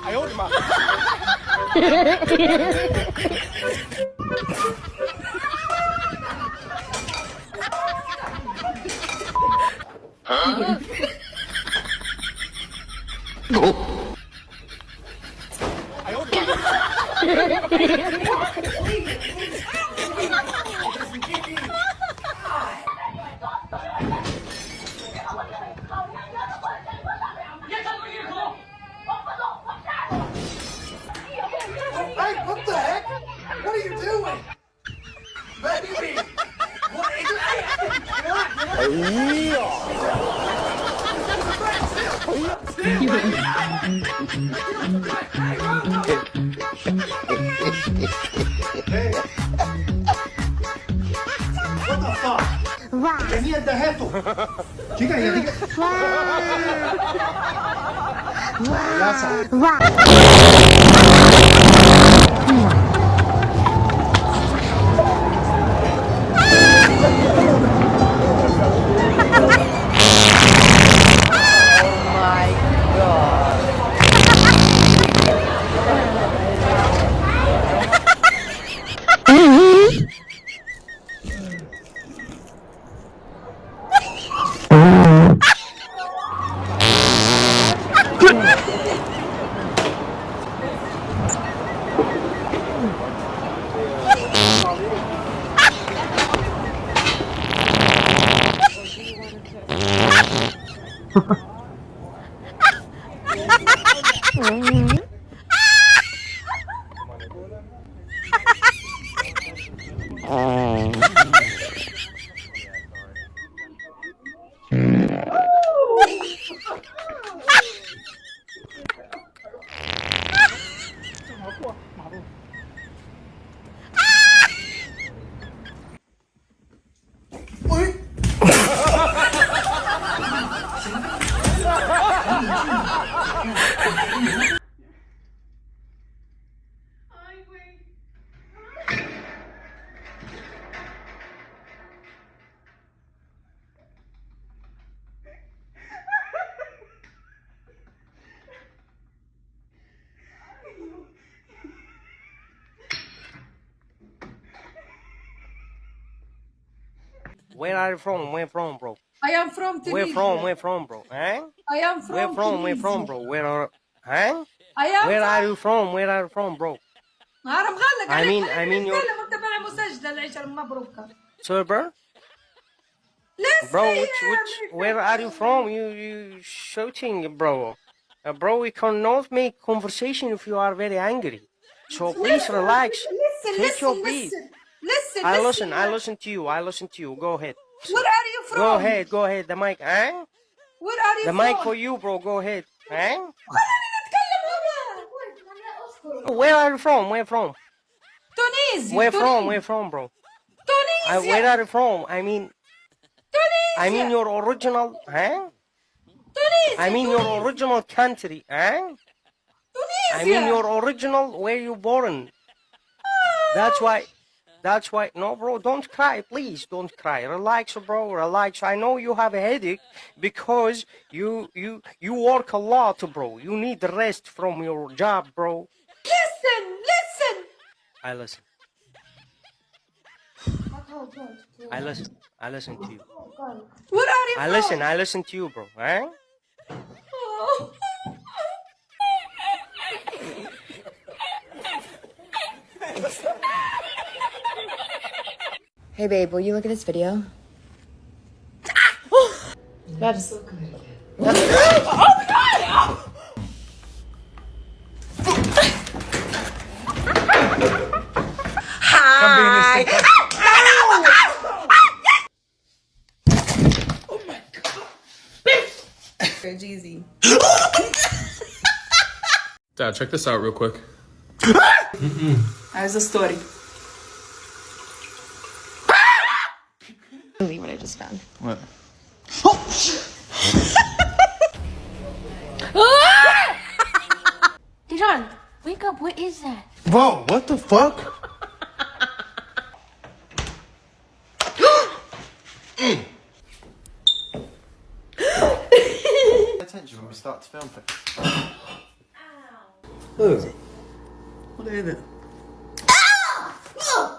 哎呦我的妈！哎呦我的Hey, what the heck? What are you doing? Baby! What is Hey! What the fuck? Niente esto. Chica, ya dije. Ya sabes. Where are you from? Where from, bro? I am from Tunisia. Where from, bro? Huh? I am from Where from, bro? Where are, huh? I am Where are you from? Where are you from, bro? أنا مغلق I mean, عليك. you're... أنت معي مسجلة العيشة المبروكة. Server? Let's Bro, see, where are you from? You shouting, bro. Bro, we cannot make conversation if you are very angry. So please relax. Take your beat. Listen. I listen to you. Go ahead. Where are you from? Go ahead. The mic, huh? Where are you The from? mic for you, bro. Go ahead. Huh? خلينا نتكلم هنا. Where are you from? تونسي. Where from, bro? تونسيا. Where are you from? I mean your original, huh? تونسيا. I mean your original country, huh? تونسيا. I mean your original where you born. That's why. No, bro, don't cry, please. Don't cry. Relax, bro. Relax. I know you have a headache because you work a lot, bro. You need rest from your job, bro. Listen. I listen. I listen to you. Where are you from? I listen to you, bro. Huh? Hey babe, will you look at this video? That's so good. Oh my god! Hi! Oh my god. Jeezy. Dad, check this out real quick. How's the story? Believe what I just found. What? Dijon, wake up. What is that? Bro, what the fuck? attention when we start to film things. Who? What are you doing? Huh?